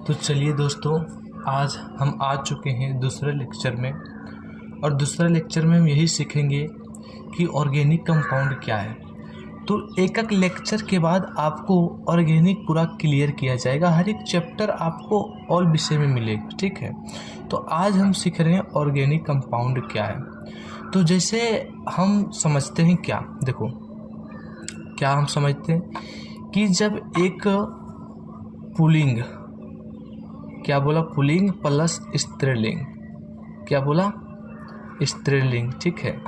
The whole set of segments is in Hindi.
तो चलिए दोस्तों, आज हम आ चुके हैं दूसरे लेक्चर में। और दूसरे लेक्चर में हम यही सीखेंगे कि ऑर्गेनिक कंपाउंड क्या है। तो एक एक लेक्चर के बाद आपको ऑर्गेनिक पूरा क्लियर किया जाएगा। हर एक चैप्टर आपको ऑल विषय में मिलेगा, ठीक है। तो आज हम सीख रहे हैं ऑर्गेनिक कंपाउंड क्या है। तो जैसे हम समझते हैं, क्या देखो, क्या हम समझते हैं कि जब एक पुल्लिंग, क्या बोला, पुल्लिंग प्लस स्त्रीलिंग, क्या बोला, स्त्रीलिंग, ठीक है।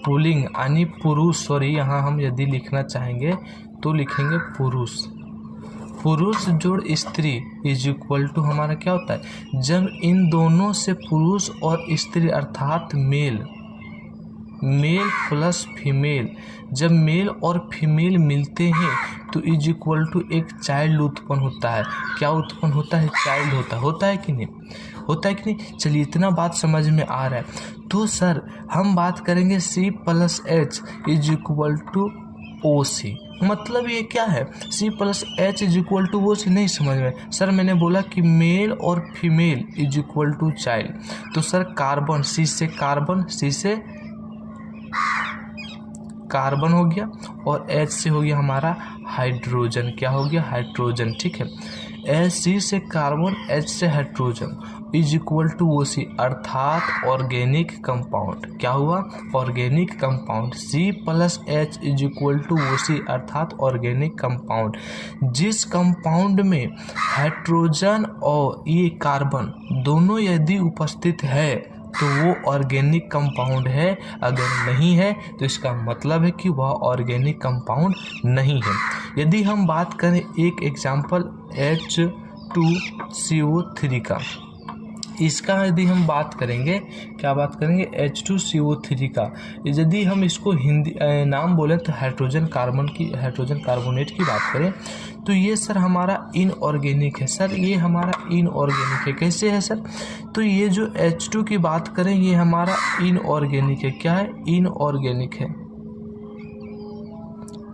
पुल्लिंग यानी पुरुष, सॉरी, यहाँ हम यदि लिखना चाहेंगे तो लिखेंगे पुरुष। पुरुष जोड़ स्त्री इज इक्वल टू हमारा क्या होता है, जब इन दोनों से पुरुष और स्त्री अर्थात मेल प्लस फीमेल, जब मेल और फीमेल मिलते हैं तो इज इक्वल टू एक चाइल्ड उत्पन्न होता है। क्या उत्पन्न होता है, चाइल्ड होता है कि नहीं, होता है कि नहीं। चलिए, इतना बात समझ में आ रहा है। तो सर हम बात करेंगे C plus H is equal to OC, मतलब ये क्या है, C plus H is equal to OC, नहीं समझ में। सर मैंने बोला कि मेल और female is equal to child, तो सर कार्बन, C से कार्बन, C से कार्बन हो गया और H से हो गया हमारा हाइड्रोजन, क्या हो गया, हाइड्रोजन, ठीक है। C से कार्बन, H से hydrogen is equal to OC अर्थात ऑर्गेनिक कंपाउंड। क्या हुआ, organic compound. C plus H is equal to OC अर्थात ऑर्गेनिक कंपाउंड। जिस कंपाउंड में हाइड्रोजन और ये कार्बन दोनों यदि उपस्थित है तो वो ऑर्गेनिक कंपाउंड है, अगर नहीं है तो इसका मतलब है कि वह ऑर्गेनिक कंपाउंड नहीं है। यदि हम बात करें एक एग्जांपल H2CO3 का, इसका यदि हम बात करेंगे, क्या बात करेंगे, H2CO3 का, यदि हम इसको हिंदी नाम बोलें तो हाइड्रोजन कार्बोनेट की बात करें तो ये सर हमारा इनऑर्गेनिक है। सर ये हमारा इनऑर्गेनिक है, कैसे है सर, तो ये जो H2 की बात करें ये हमारा इनऑर्गेनिक है। क्या है, इनऑर्गेनिक है,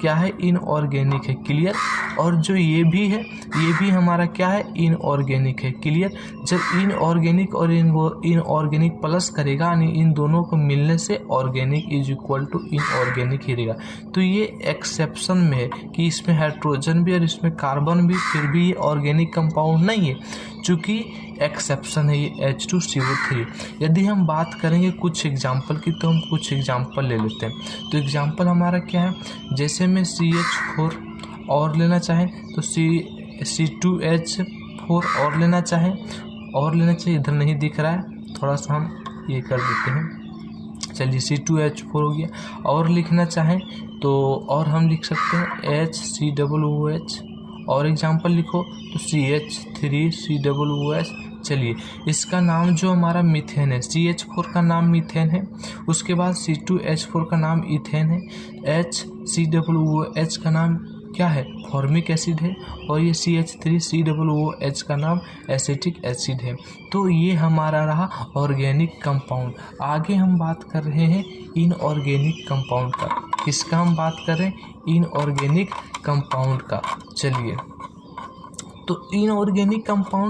क्या है, इनऑर्गेनिक है, क्लियर। और जो ये भी है, ये भी हमारा क्या है, इनऑर्गेनिक है, क्लियर। जब इनऑर्गेनिक और इनऑर्गेनिक प्लस करेगा यानी इन दोनों को मिलने से organic is equal to inorganic ही रहेगा। तो ये एक्सेप्शन में है कि इसमें हाइड्रोजन भी और इसमें कार्बन भी, फिर भी ये ऑर्गेनिक कंपाउंड नहीं है, चूँकि एक्सेप्शन है ये H2CO3। यदि हम बात करेंगे कुछ एग्जाम्पल की तो हम कुछ एग्जाम्पल ले लेते हैं। तो एग्जाम्पल हमारा क्या है, जैसे मैं CH4 और लेना चाहें तो C2H4 और लेना चाहिए, इधर नहीं दिख रहा है, थोड़ा सा हम ये कर देते हैं। चलिए C2H4 हो गया। और लिखना चाहें तो और हम लिख सकते हैं HCOOH, और एग्जाम्पल लिखो तो CH3COOH। चलिए, इसका नाम जो हमारा मीथेन है, CH4 का नाम मीथेन है, उसके बाद C2H4 का नाम इथेन है, HCOOH का नाम क्या है, फॉर्मिक एसिड है, और ये CH3COOH का नाम एसिटिक एसिड है। तो ये हमारा रहा ऑर्गेनिक कंपाउंड। आगे हम बात कर रहे हैं इनऑर्गेनिक कंपाउंड का। किसका हम बात कर रहे हैं, इनऑर्गेनिक कंपाउंड का। चलिए, तो इनऑर्गेनिक कंपाउंड